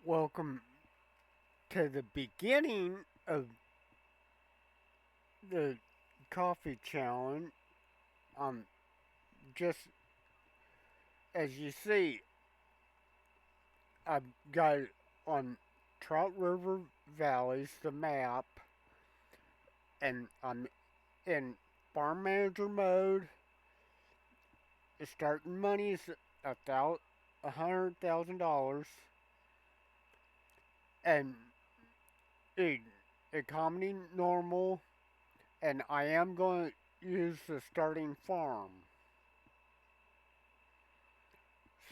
Welcome to the beginning of the coffee challenge. Um, just as you see, I've got it on Trout River Valleys, the map, and I'm in farm manager mode. The starting money is $100,000, and e- economy normal, and I am going to use the starting farm.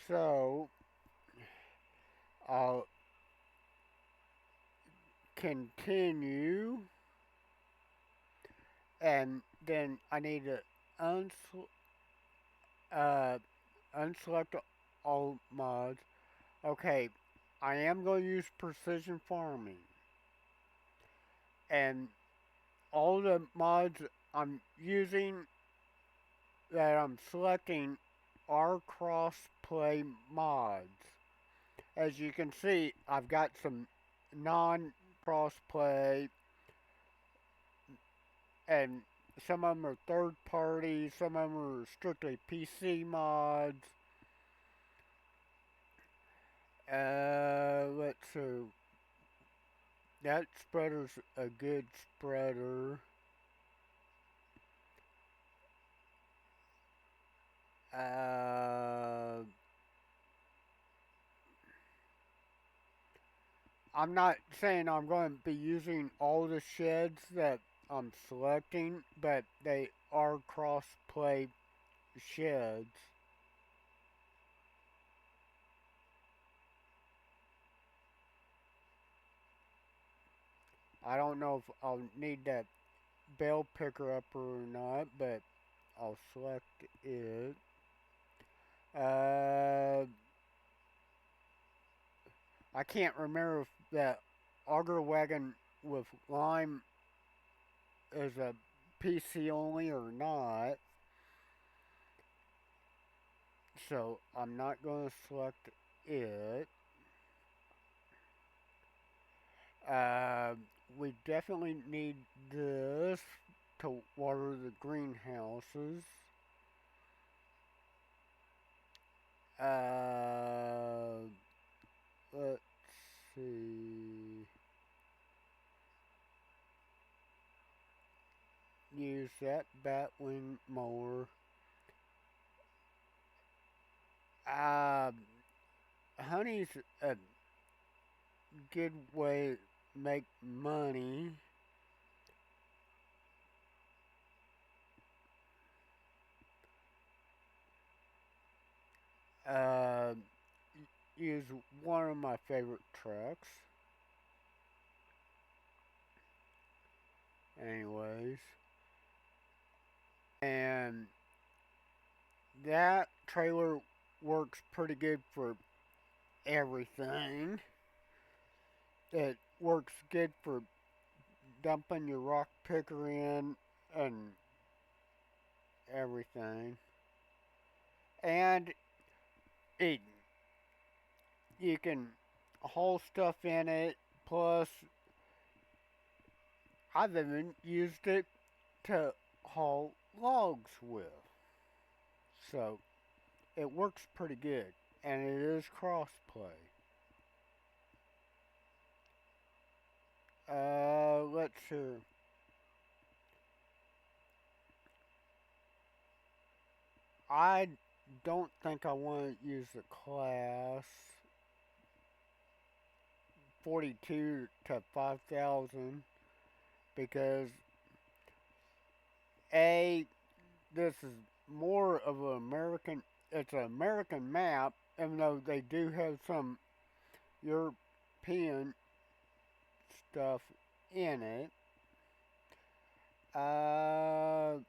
So I'll continue, and then I need to uh, unselect all mods. Okay, I am going to use precision farming, and all the mods I'm using that I'm selecting are cross-play mods. As you can see, I've got some non-cross-play, and some of them are third party, some of them are strictly PC mods. Let's see. That spreader's a good spreader. Uh, I'm not saying I'm going to be using all the sheds that I'm selecting, but they are cross-play sheds. I don't know if I'll need that bale picker up or not, but I'll select it. Uh, I can't remember if that auger wagon with lime is a PC only or not. So I'm not going to select it. Uh, we definitely need this to water the greenhouses. Uh, let's see. Use that batwing mower. Uh, honey's a good way to make money. Uh, use one of my favorite trucks. Anyways. And that trailer works pretty good for everything. It works good for dumping your rock picker in and everything. And it, you can haul stuff in it. Plus, I've even used it to haul logs with. So it works pretty good. And it is crossplay. Let's see. I don't think I want to use the class 42 to 5,000 because A, this is more of an American, it's an American map, even though they do have some European stuff in it. Uh,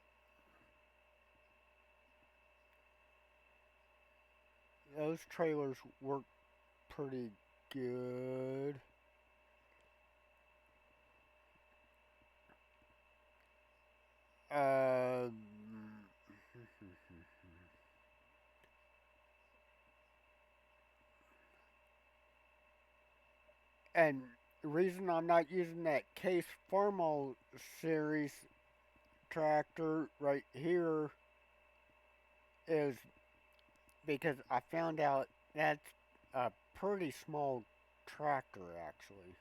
those trailers work pretty good. Uh, And the reason I'm not using that Case Formo series tractor right here is because I found out that's a pretty small tractor actually.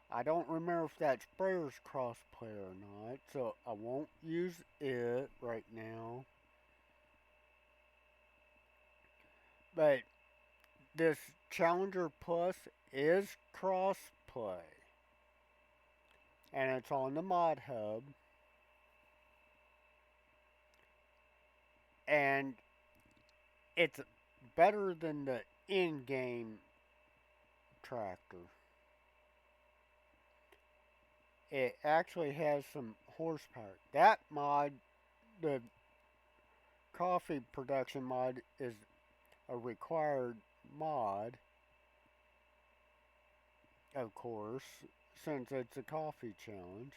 I don't remember if that sprayer's crossplay or not, so I won't use it right now. But this Challenger Plus is crossplay, and it's on the Mod Hub, and it's better than the in-game tractor. It actually has some horsepower. That mod, the coffee production mod, is a required mod, of course, since it's a coffee challenge.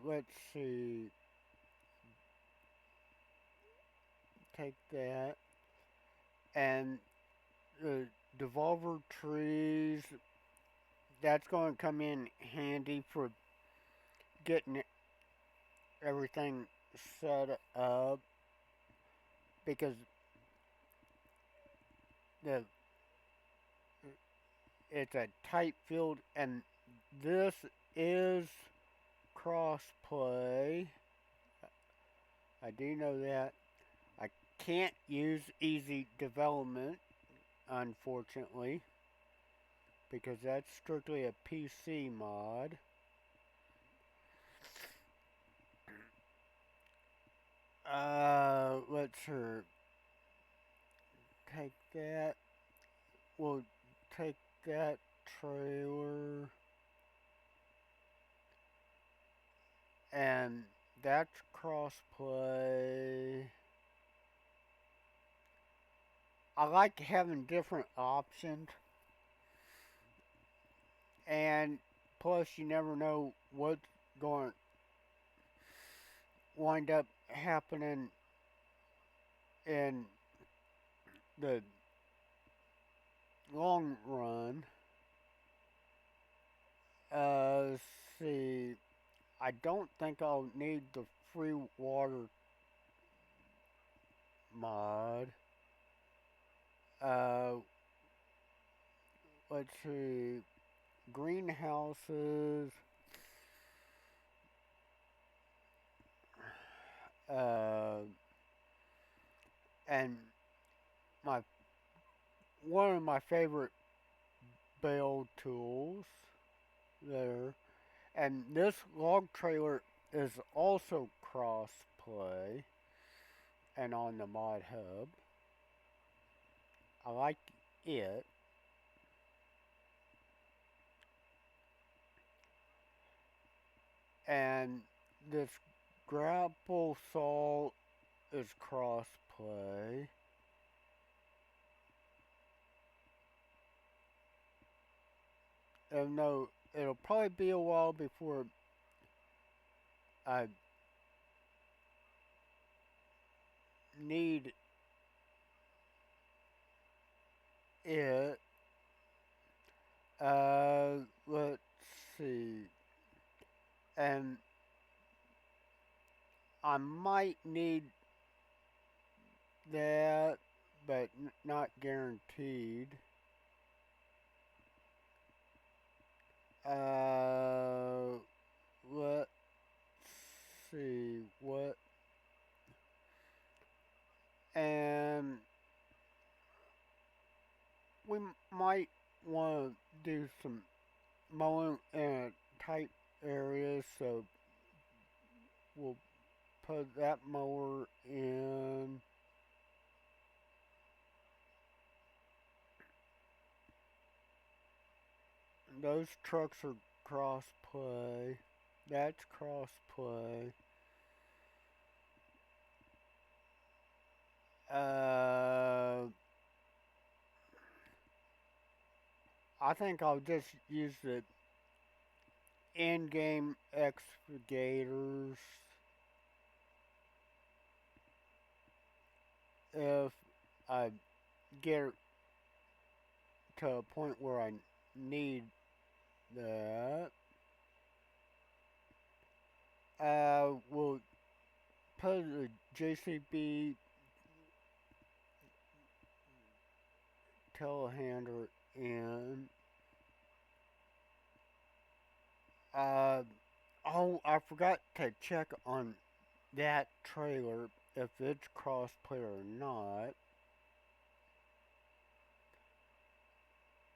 Let's see. Take that. And the devolver trees, that's going to come in handy for getting everything set up because the it's a tight field and this is crossplay. I do know that. I can't use easy development, unfortunately, because that's strictly a PC mod. Let's take that. We'll take that trailer, and that's crossplay. I like having different options, and plus you never know what's going to wind up happening in the long run. Let's see. I don't think I'll need the free water mod. Uh, let's see. Greenhouses. Uh, and my one of my favorite bale tools there. And this log trailer is also cross play and on the Mod Hub. I like it. And this grapple saw is cross play. And no, it'll probably be a while before I need it. Let's see. And I might need that, but not guaranteed. Let's see what, and we might want to do some mowing in a tight area, so we'll put that mower in. Those trucks are cross play. That's cross play. I think I'll just use the in-game excavators. if I get to a point where I need that, we'll put the JCB telehandler in. Uh, oh, I forgot to check on that trailer if it's crossplay or not.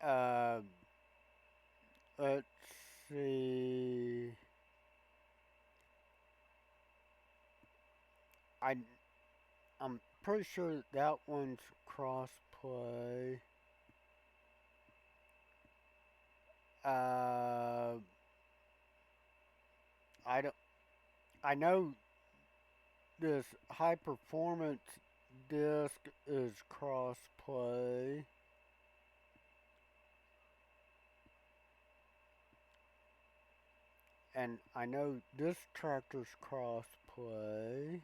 Uh, let's see. I I'm pretty sure that one's crossplay. Uh, I don't. I know this high performance disc is crossplay, and I know this tractor's crossplay.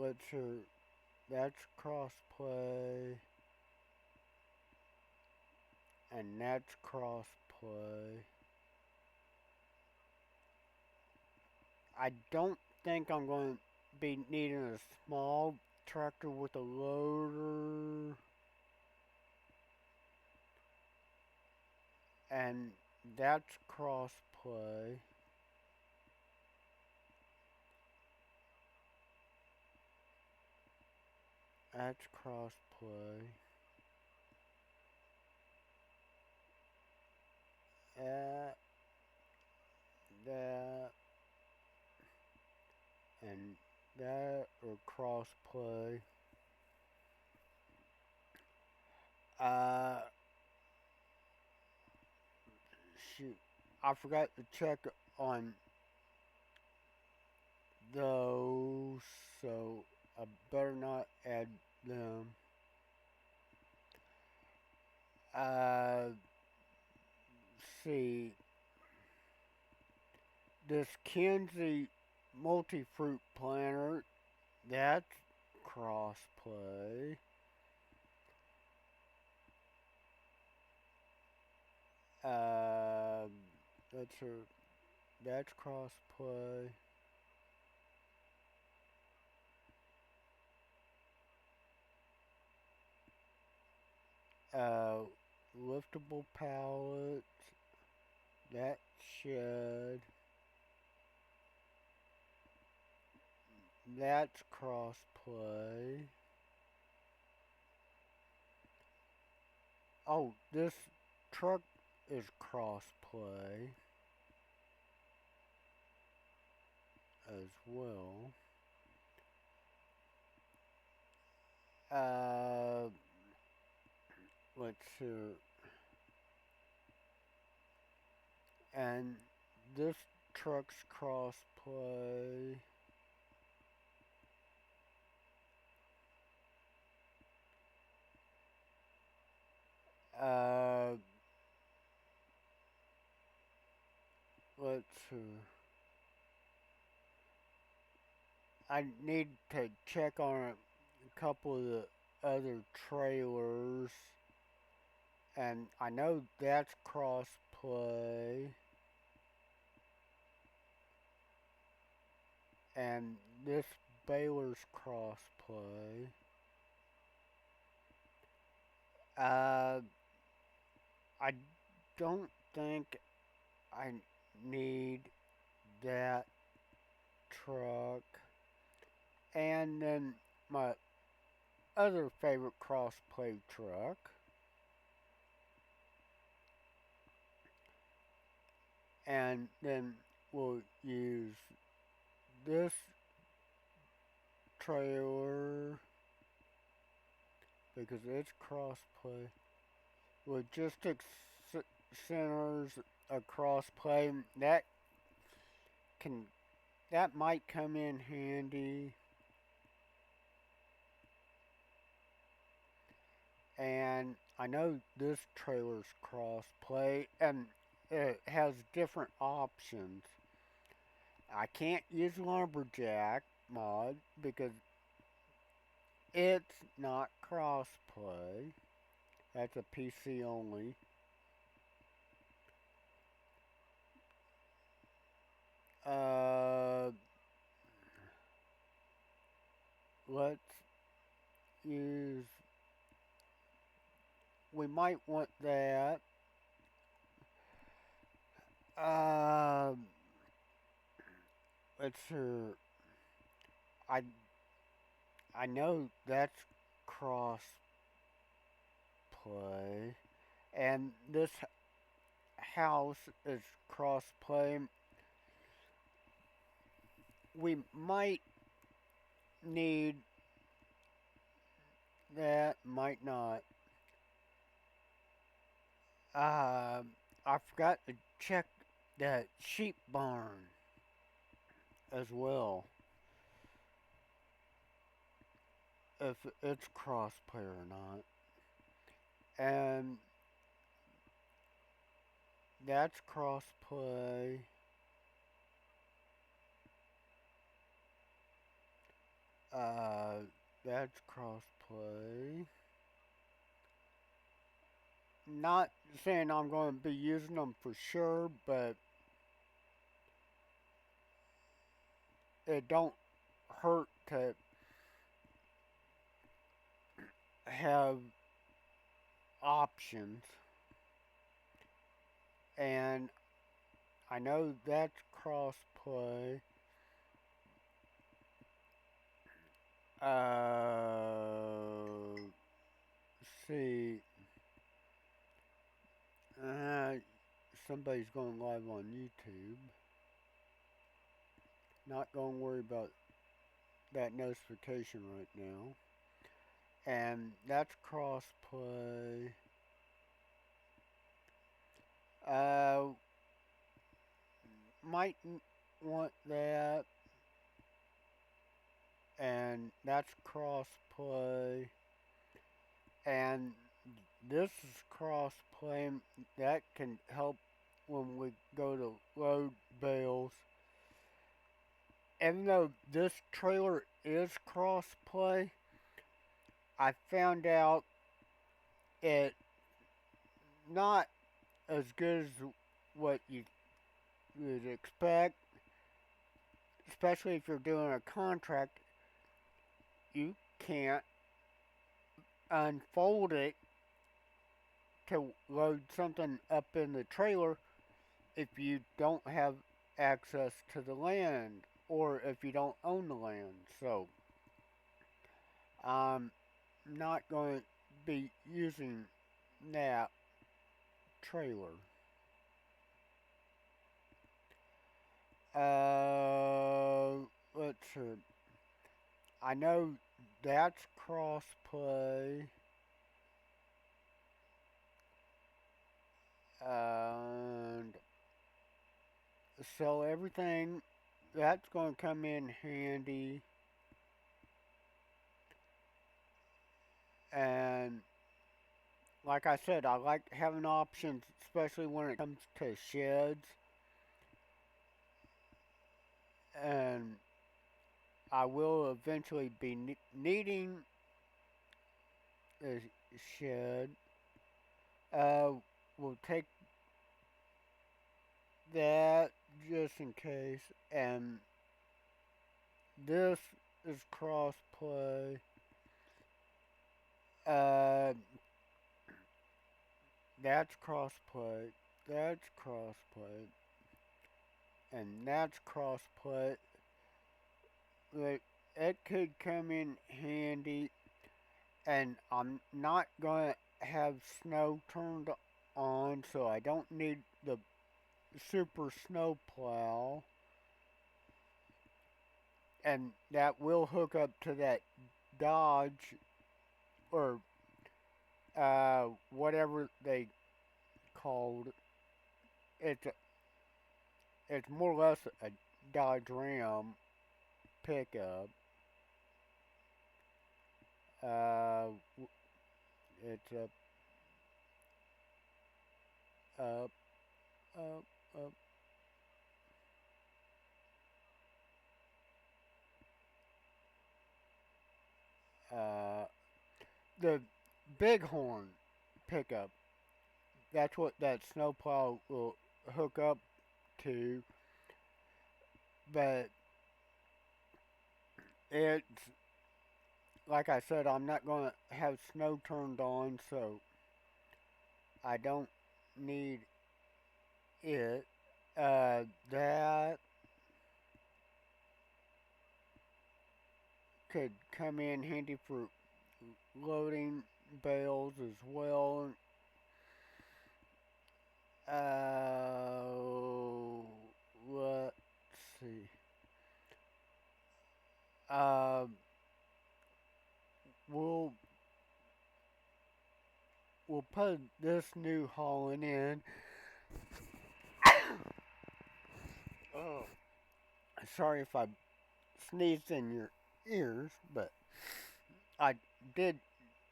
Let's see. That's crossplay, and that's crossplay. I don't think I'm going to be needing a small tractor with a loader, and that's crossplay. That's crossplay. That, that, and that are crossplay. Uh, shoot, I forgot to check on those, so I better not add them. See, this Kinsey multi-fruit planter, that's crossplay. Uh, that's her. That's crossplay. Uh, liftable pallets. That shed. That's crossplay. Oh, this truck is crossplay as well. Uh, let's see. And this truck's crossplay. Uh, let's see. I need to check on a couple of the other trailers, and I know that's crossplay, and this baler's crossplay. Uh, I don't think I need that truck. And then my other favorite crossplay truck. And then we'll use this trailer because it's crossplay. Logistics centers a crossplay. Can that might come in handy. And I know this trailer's cross-play, and it has different options. I can't use Lumberjack mod because it's not cross-play. That's a PC only. Uh, let's use. We might want that. Uh, let's see. I I know that's cross play, and this house is cross play. We might need that, might not. Uh, I forgot to check that sheep barn as well, if it's crossplay or not. And that's crossplay. Uh, that's crossplay. Not saying I'm going to be using them for sure, but it don't hurt to have options. And I know that's crossplay. See. Uh, Somebody's going live on YouTube. Not going to worry about that notification right now. And that's crossplay. Uh, might want that. And that's crossplay. And this is crossplay. That can help when we go to load bales. Even though this trailer is crossplay, I found out it not as good as what you would expect, especially if you're doing a contract. You can't unfold it to load something up in the trailer if you don't have access to the land or if you don't own the land. So I'm not going to be using that trailer. Let's see. I know that's crossplay. And so everything that's going to come in handy. And like I said, I like having options, especially when it comes to sheds. And I will eventually be needing a shed. We'll take that just in case. And this is crossplay. Uh, that's crossplay. That's crossplay. And that's crossplay. It could come in handy. And I'm not going to have snow turned on, so I don't need the super snow plow. And that will hook up to that Dodge or whatever they called it's it's more or less a Dodge Ram pickup. Uh, It's up, up, up. Uh, the bighorn pickup. That's what that snowplow will hook up to, but it's like I said, I'm not going to have snow turned on, so I don't need it. That could come in handy for loading bales as well. Let's see. Um, we'll we'll put this new hauling in. Oh, sorry if I sneezed in your ears, but I did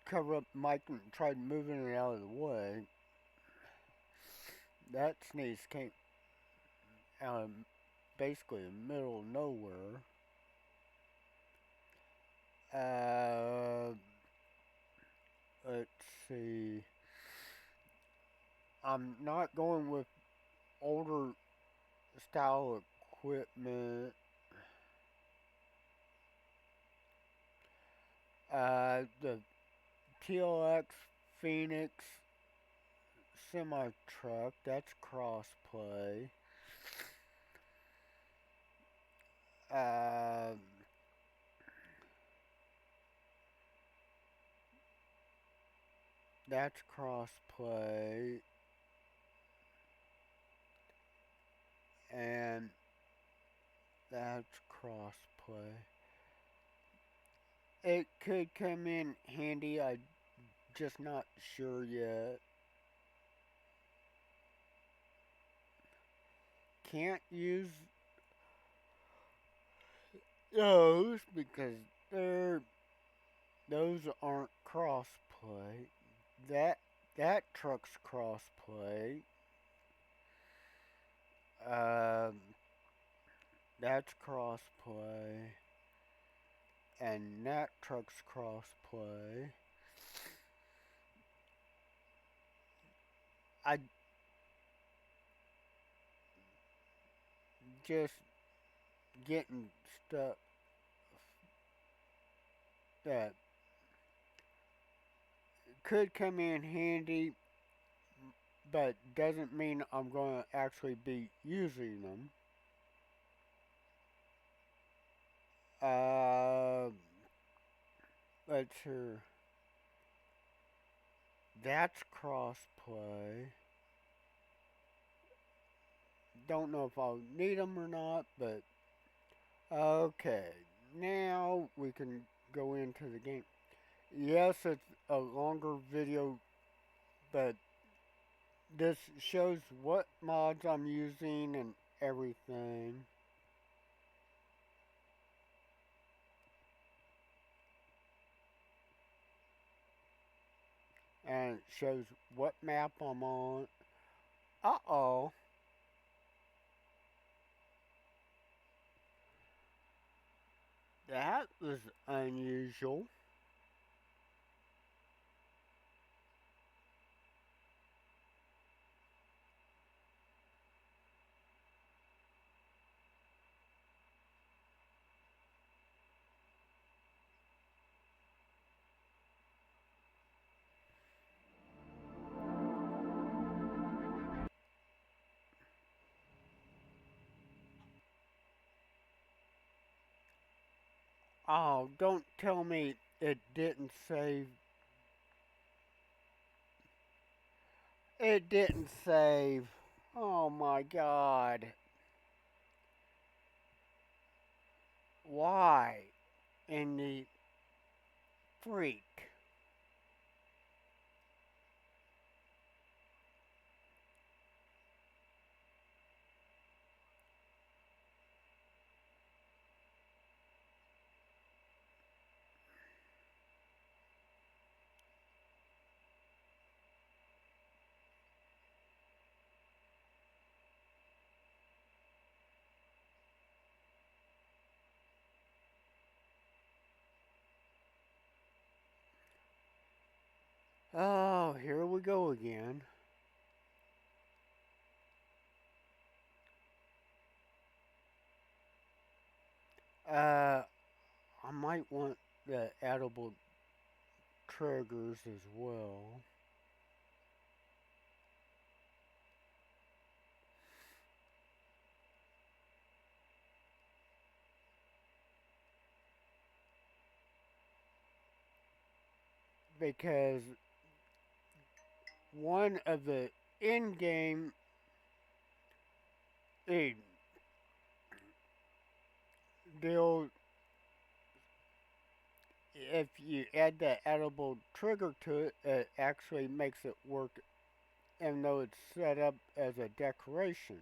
cover up the mic and tried moving it out of the way. That sneeze came out of basically the middle of nowhere. Uh, let's see. I'm not going with older style equipment. The TLX Phoenix semi truck, that's crossplay. Uh, that's crossplay. And that's crossplay. It could come in handy, I'm just not sure yet. Can't use those because those aren't crossplay. That that truck's crossplay. Um, that's crossplay, and that truck's crossplay. I just getting stuff that could come in handy, but doesn't mean I'm going to actually be using them. Uh, let's see. That's crossplay. Don't know if I'll need them or not, but okay. Now we can go into the game. Yes, it's a longer video, but this shows what mods I'm using and everything. And it shows what map I'm on. Uh-oh. That was unusual. Oh, don't tell me it didn't save. It didn't save. Oh my god. Why in the freak? Oh, here we go again. Uh, I might want the edible triggers as well. Because one of the in-game eh, deal, if you add the edible trigger to it, it actually makes it work, even though it's set up as a decoration.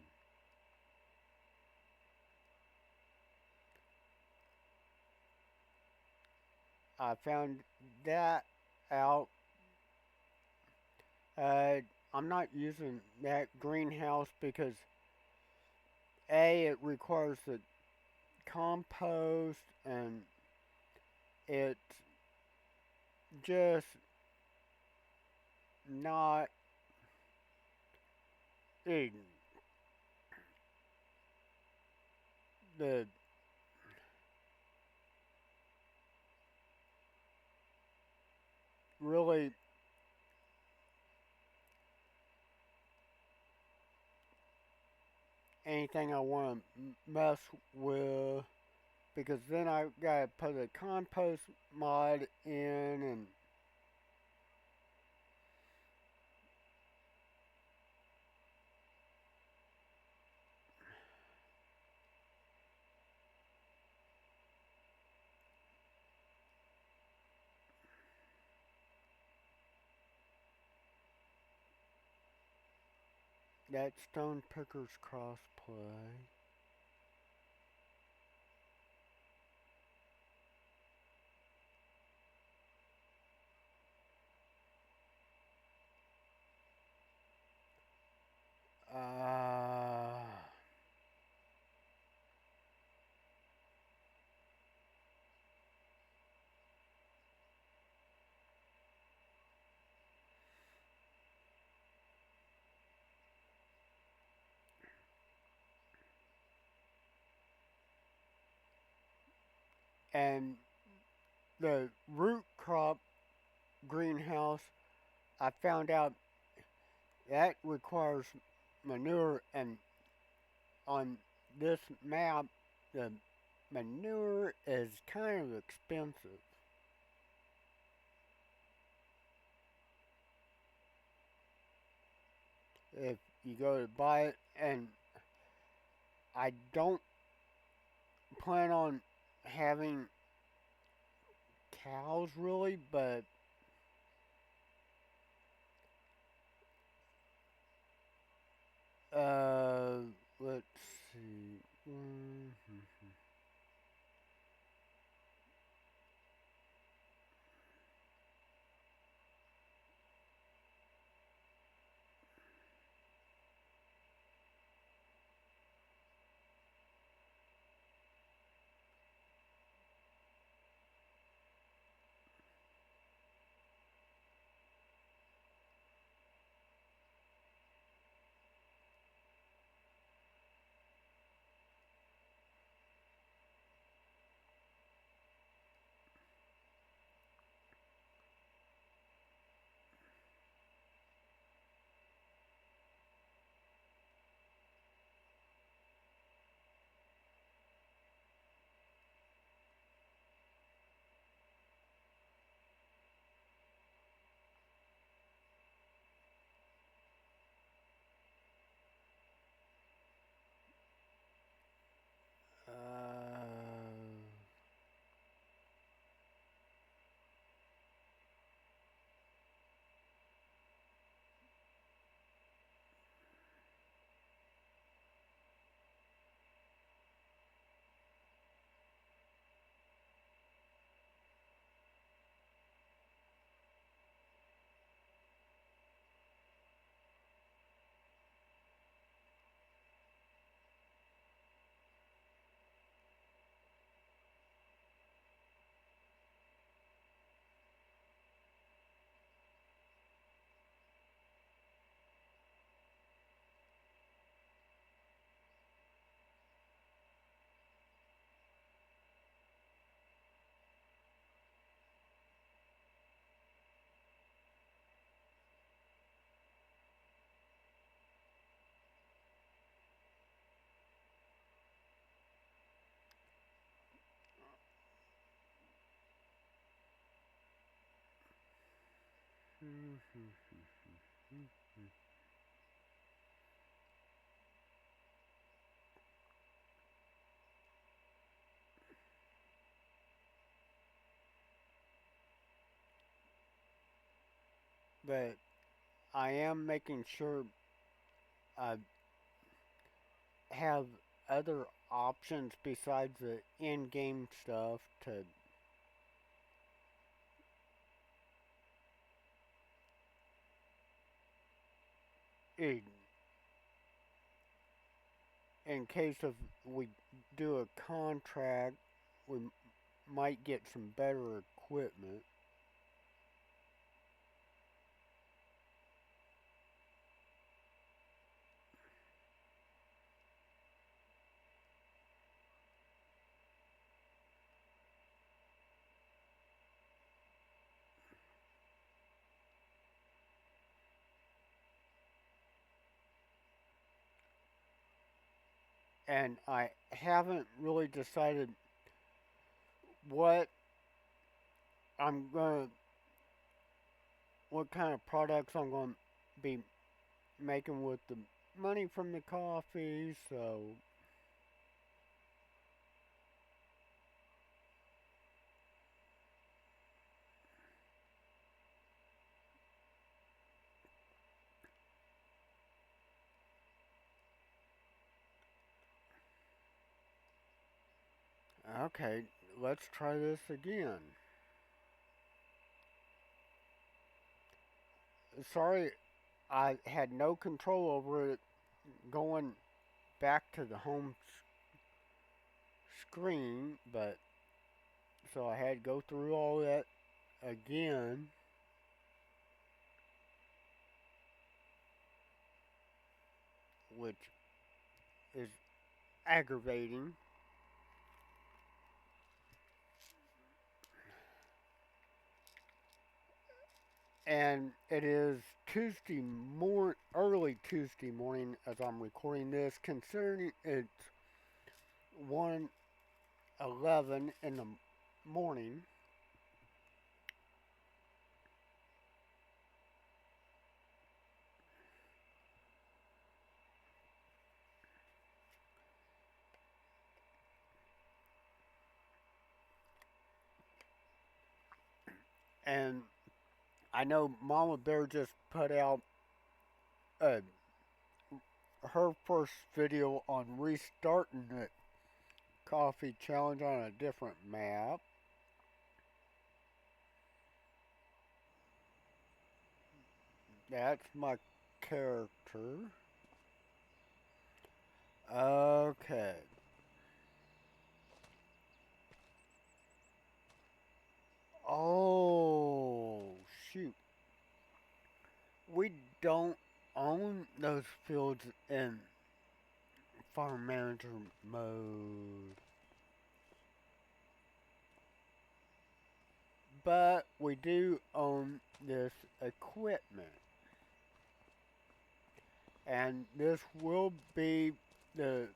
I found that out. Uh, I'm not using that greenhouse because it requires the compost and it's just not eh, the really anything I want to mess with because then I gotta put a compost mod in and that stone pickers crossplay. Uh, and the root crop greenhouse, I found out that requires manure, and on this map, the manure is kind of expensive. If you go to buy it, and I don't plan on having cows really, but uh, let's see. But I am making sure I have other options besides the in-game stuff to in, in case of we do a contract, we might get some better equipment. And I haven't really decided what I'm gonna, what kind of products I'm gonna be making with the money from the coffee. So, okay, let's try this again. Sorry, I had no control over it going back to the home screen, but so I had to go through all that again, which is aggravating. And it is early Tuesday morning as I'm recording this, considering it's 1:11 in the morning. And I know Mama Bear just put out uh, her first video on restarting the coffee challenge on a different map. That's my character. Okay. Oh, shoot. We don't own those fields in farm manager mode. But we do own this equipment. And this will be the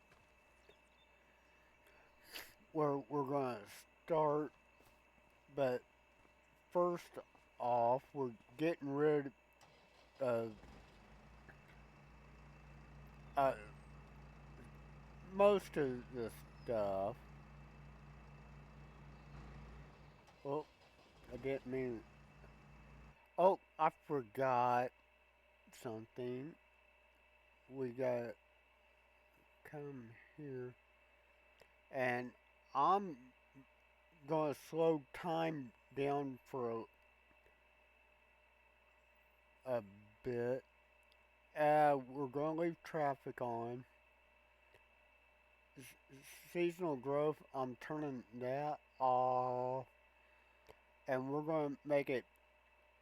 where we're going to start. But first off, we're getting rid of uh, most of the stuff. Oh, I didn't mean. Oh, I forgot something. We got to come here. And I'm going to slow time down for a bit. We're going to leave traffic on. Seasonal growth, I'm turning that off. And we're going to make it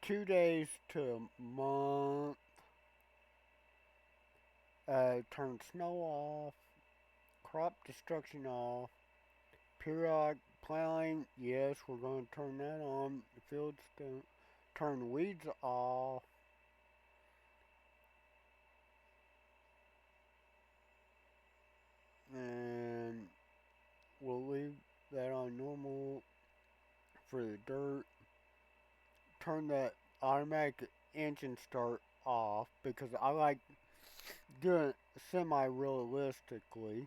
2 days to a month. Turn snow off. Crop destruction off. Periodic plowing, yes, we're going to turn that on. The fields don't. Turn weeds off. And we'll leave that on normal for the dirt. Turn that automatic engine start off because I like doing it semi-realistically.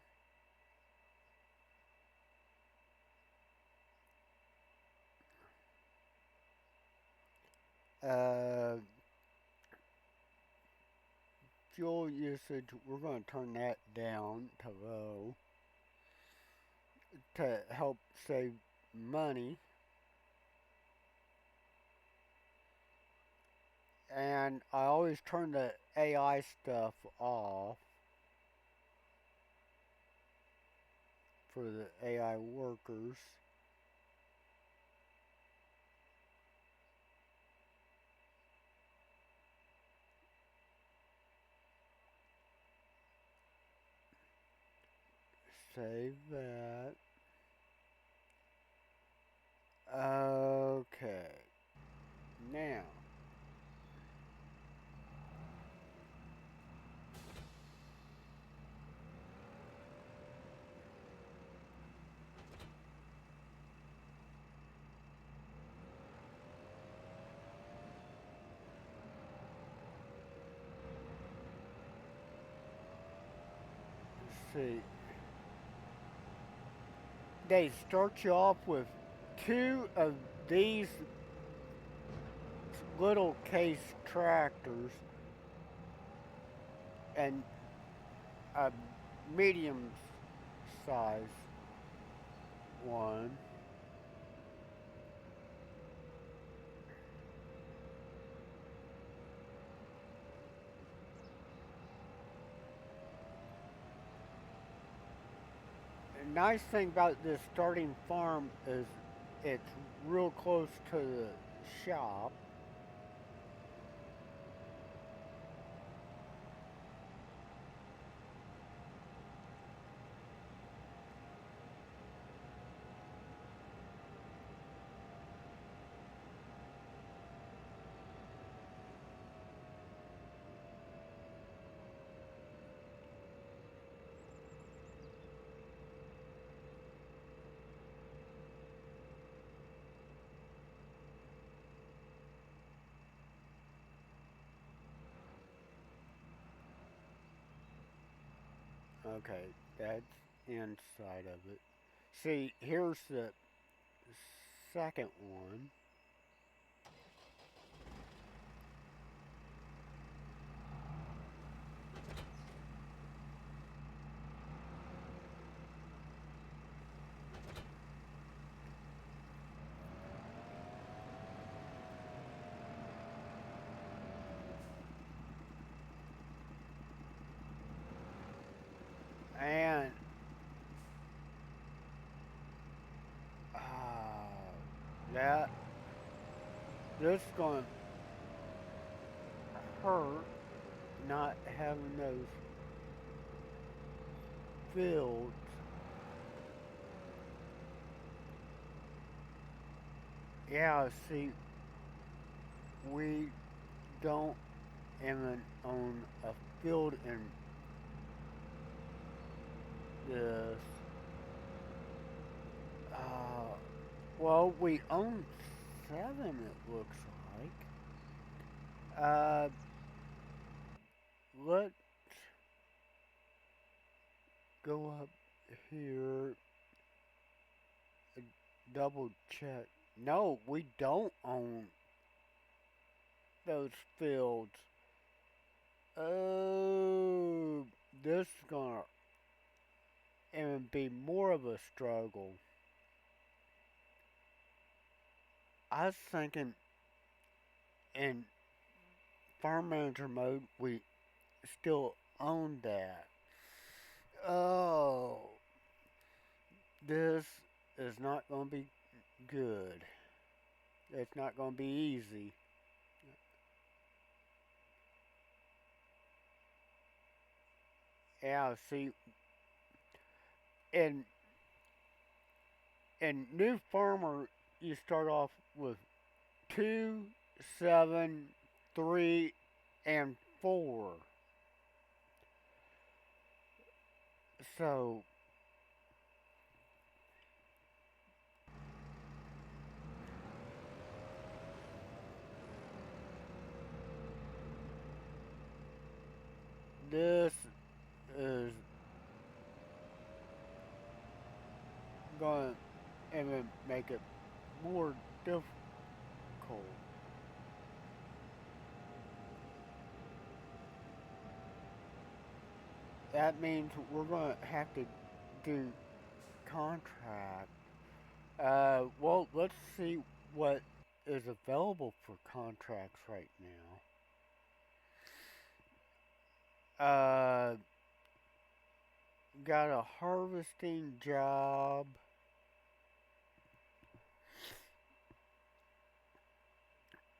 Uh, Fuel usage, we're going to turn that down to low to help save money. And I always turn the AI stuff off for the AI workers. Save that. Okay. Now, let's see. They start you off with two of these little case tractors and a medium size one. The nice thing about this starting farm is it's real close to the shop. Okay, that's inside of it. See, here's the second one. And uh, that this is gonna hurt not having those fields. Yeah, see, we don't even own a field in this. Uh, well, we own seven, it looks like. Let's go up here, double check. No, we don't own those fields. Oh, this is gonna even be more of a struggle. I was thinking in farm manager mode, we still own that. Oh, this is not going to be good. It's not going to be easy. Yeah, see, in new farmer, you start off with 2, 7, 3, and 4. So, this is going to even make it more difficult. That means we're going to have to do contract. Well, let's see what is available for contracts right now. Got a harvesting job.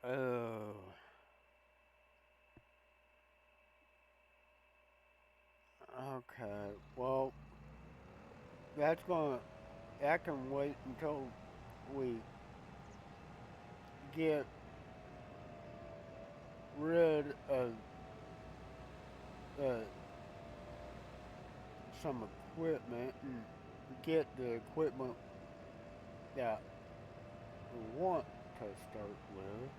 Oh. Okay. Well, that can wait until we get rid of uh, some equipment and get the equipment that we want to start with.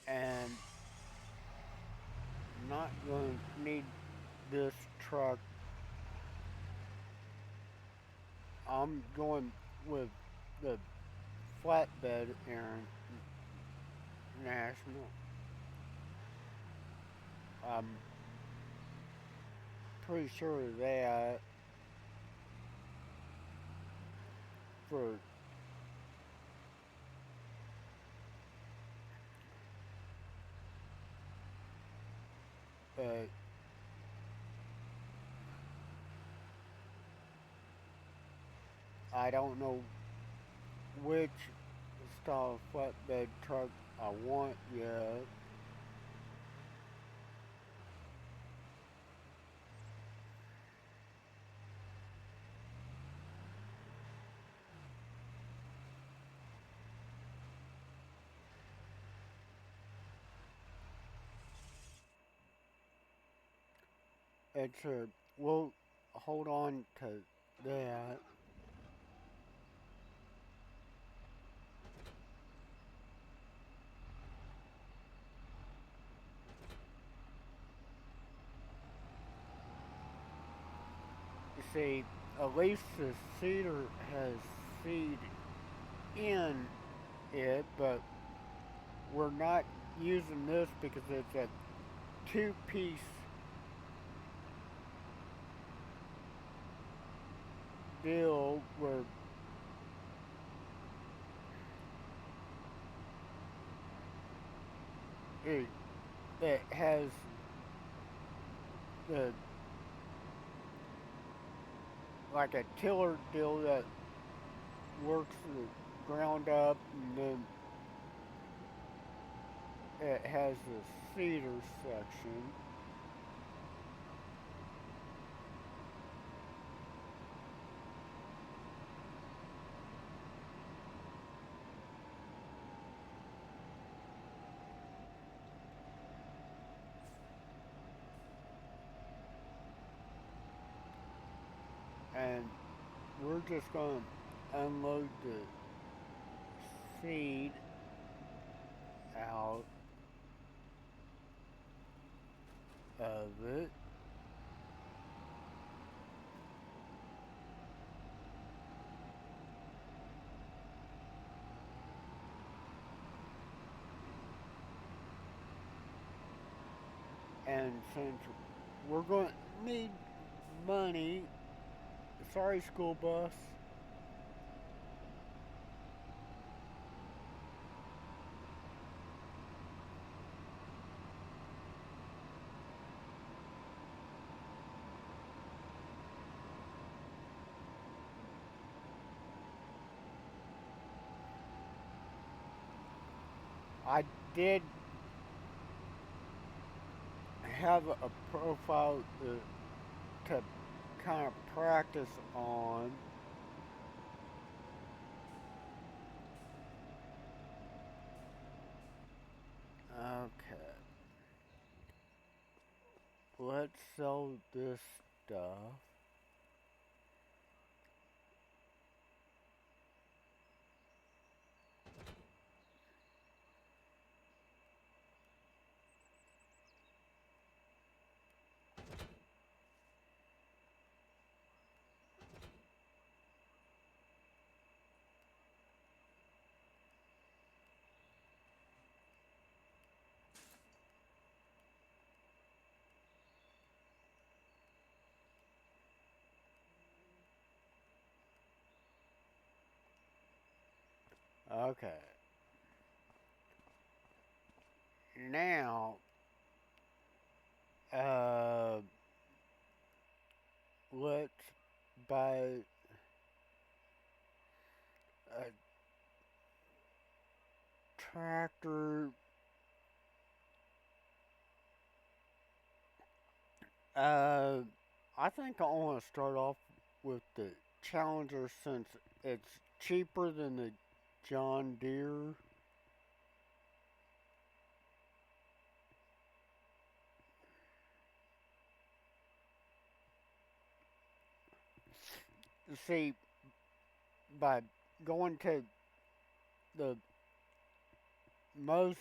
And not going to need this truck. I'm going with the flatbed international. I'm pretty sure of that for uh, I don't know which style flatbed truck I want yet. It's a we'll hold on to that. You see, at least the cedar has seed in it, but we're not using this because it's a two-piece deal where it, it has the like a tiller deal that works the ground up, and then it has the cedar section. And we're just going to unload the seed out of it. And since we're going to need money, sorry, school bus. I did have a profile to kind of practice on. Okay. Let's sell this stuff. Okay. Now, uh, let's buy a tractor. Uh, I think I want to start off with the Challenger since it's cheaper than the John Deere. See, by going to the most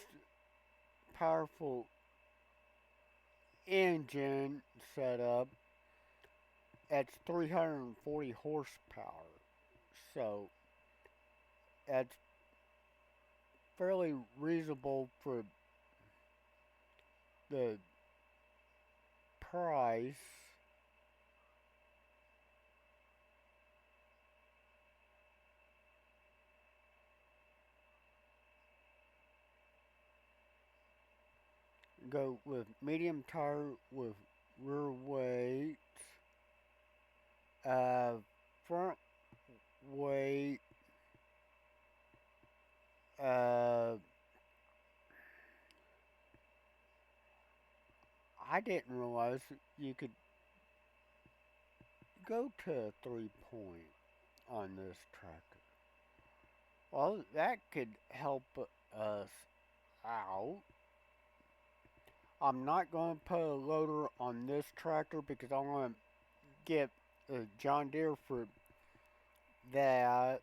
powerful engine setup, that's 340 horsepower. So that's fairly reasonable for the price. Go with medium tire with rear weight, uh, front weight, uh, I didn't realize you could go to a 3 point on this tractor. Well, that could help us out. I'm not going to put a loader on this tractor because I want to get a John Deere for that.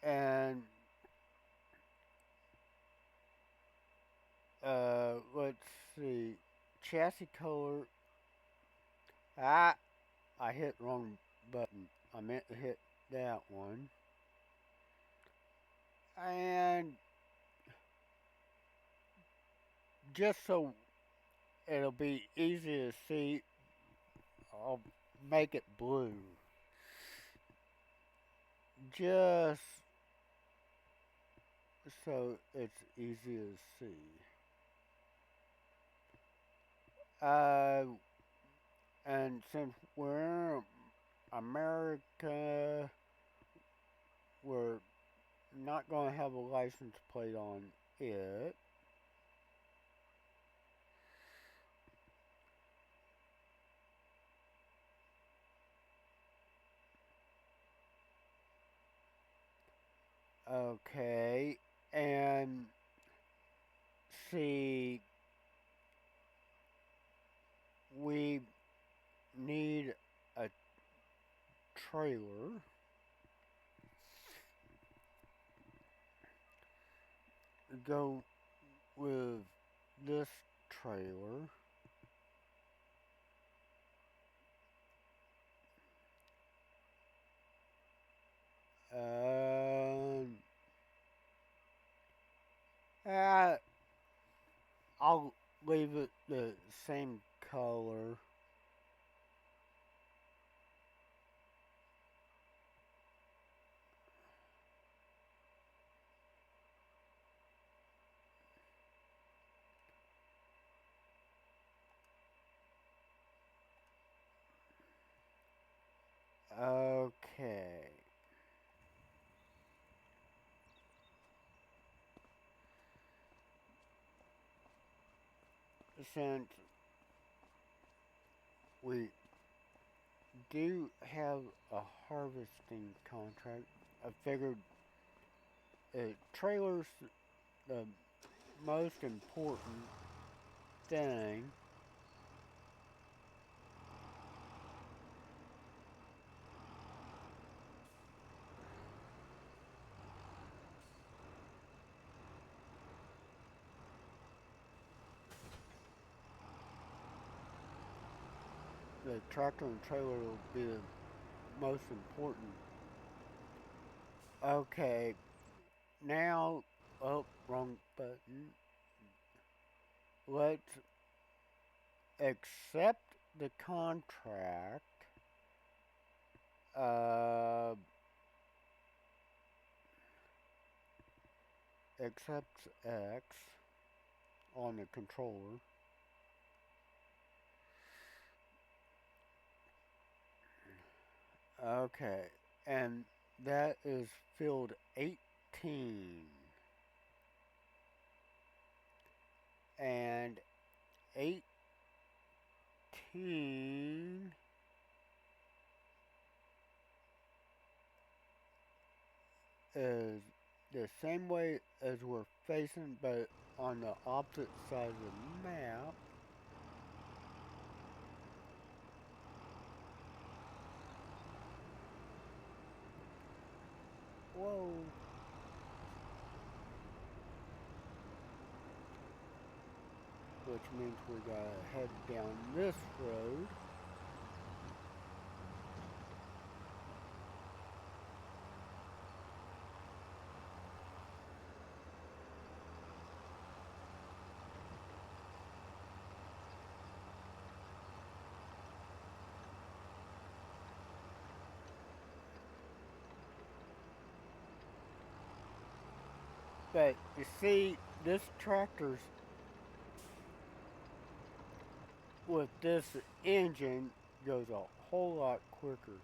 And let's see, chassis color. Ah, I hit wrong button. I meant to hit that one. And just so it'll be easy to see, I'll make it blue. Just so it's easy to see. Uh, and since we're in America, we're not going to have a license plate on it. Okay, and see, we need a trailer. Go with this trailer. Um, uh, I'll leave it the same color. Okay. since we do have a harvesting contract, I figured trailer's the most important thing. The tractor and trailer will be the most important. Okay, now, oh, wrong button. Let's accept the contract. Uh, accepts X on the controller. Okay, and that is field 18. And 18 is the same way as we're facing, but on the opposite side of the map. Whoa. Which means we gotta head down this road. But you see, this tractor's with this engine goes a whole lot quicker.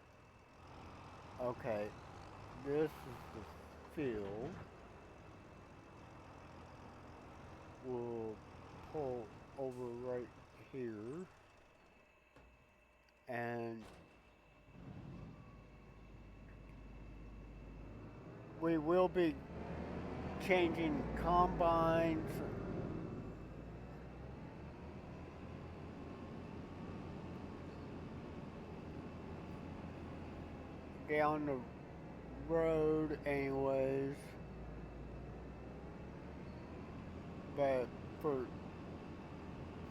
Okay, this is the field. We'll pull over right here, and we will be changing combines. Down the road anyways, but for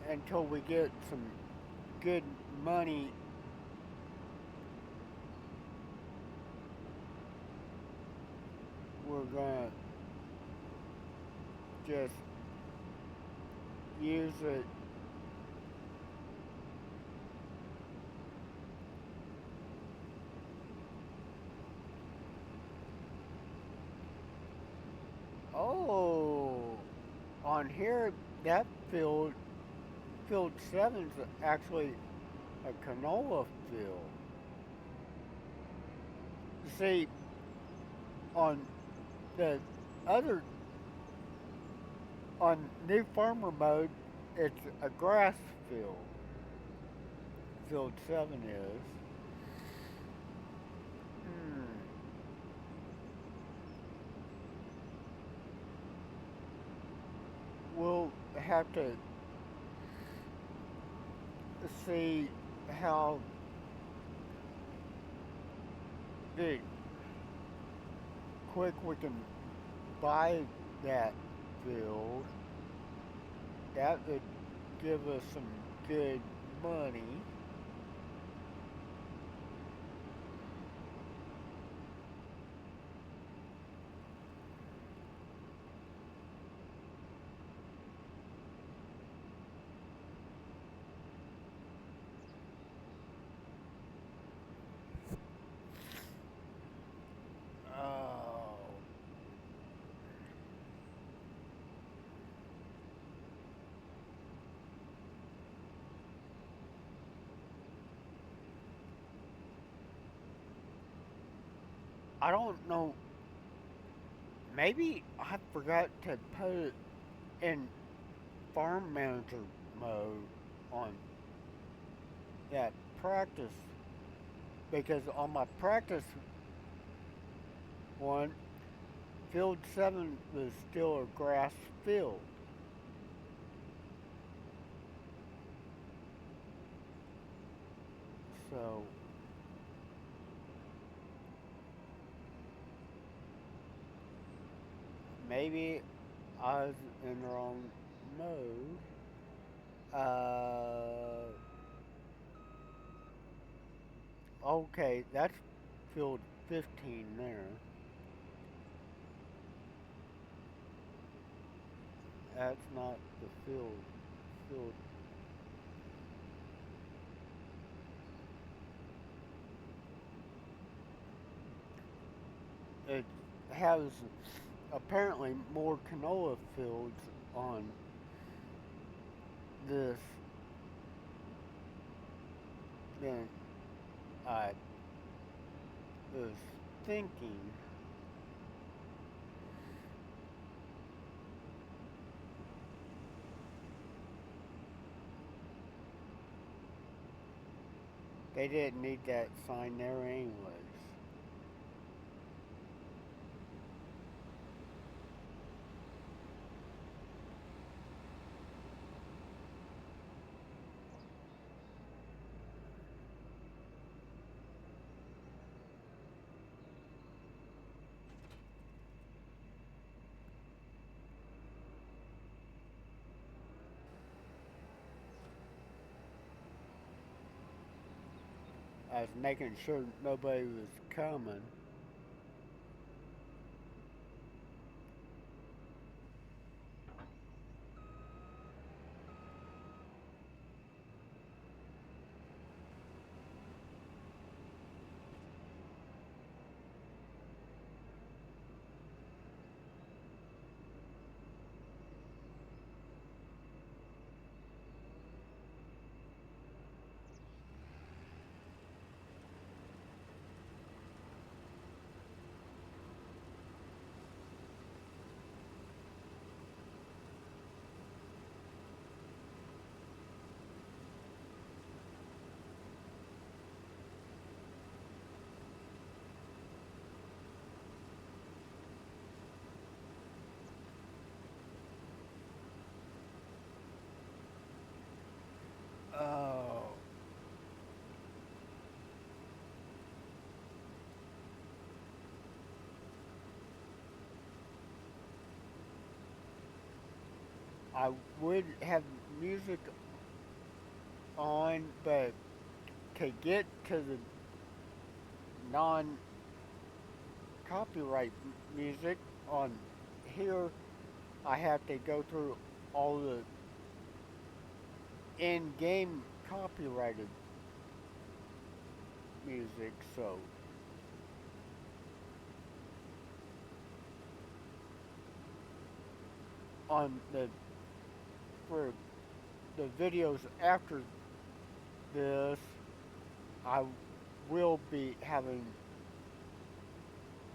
until we get some good money, we're gonna just use it. Oh, on here, that field 7's actually a canola field. You see, on the other, on new farmer mode, it's a grass field. Field 7 is. Hmm. We'll have to see how big quick we can buy that field. That would give us some good money. Oh, I don't know. Maybe I forgot to put it in farm manager mode on that practice, because on my practice one, field 7 was still a grass field. So maybe I was in the wrong mode. Okay, that's field 15 there. That's not the field. Field. It has apparently more canola fields on this than I was thinking. They didn't need that sign there anyways. I was making sure nobody was coming. Oh, I would have music on, but to get to the non copyright music on here, I have to go through all the in game copyrighted music, so on the for the videos after this, I will be having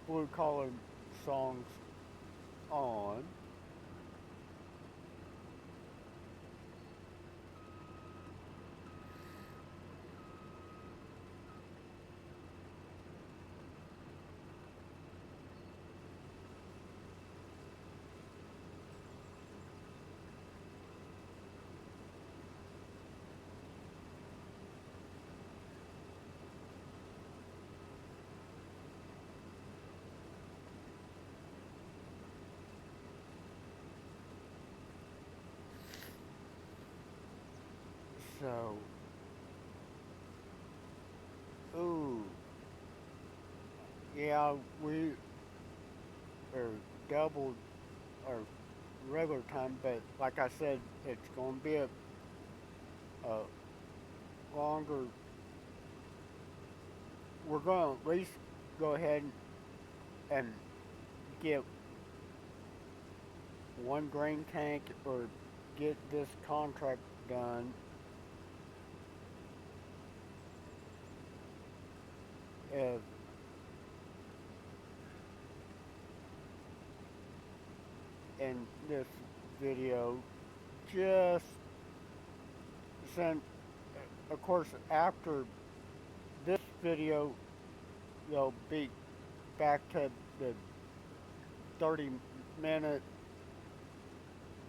blue collar songs on. So, ooh, yeah, we are doubled our regular time, but like I said, it's going to be a longer. We're going to at least go ahead and get one grain tank or get this contract done. If in this video, just then, of course, after this video, you'll be back to the 30-minute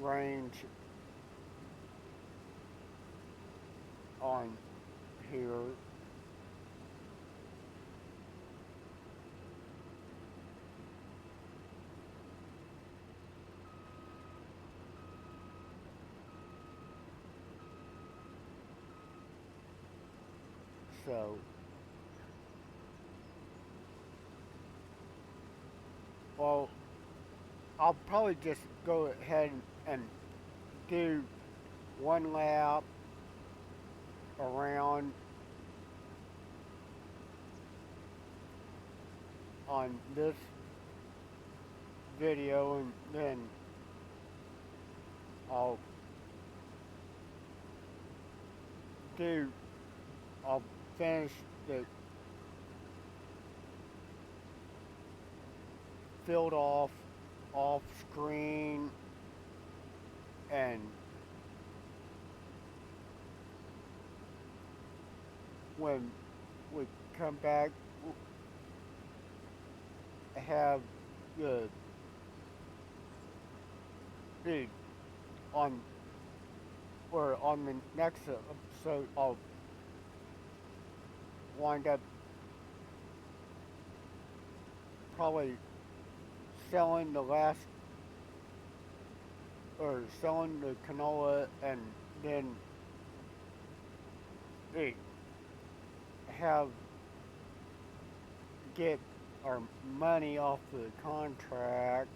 range on here. So, well, I'll probably just go ahead and do one lap around on this video, and then I'll do, I'll finish the field off screen, and when we come back, have the the on or on the next episode, I'll wind up probably selling the last or selling the canola, and then they have get our money off the contract,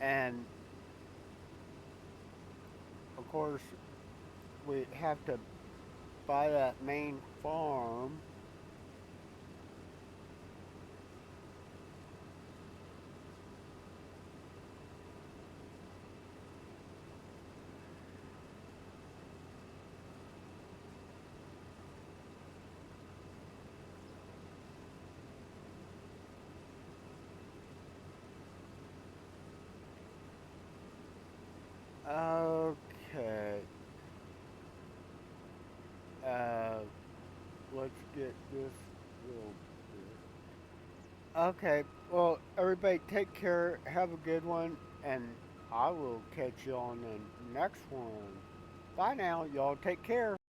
and of course we have to buy that main farm. Okay. Uh, let's get this little bit. Okay. Well, everybody take care. Have a good one. And I will catch you on the next one. Bye now. Y'all take care.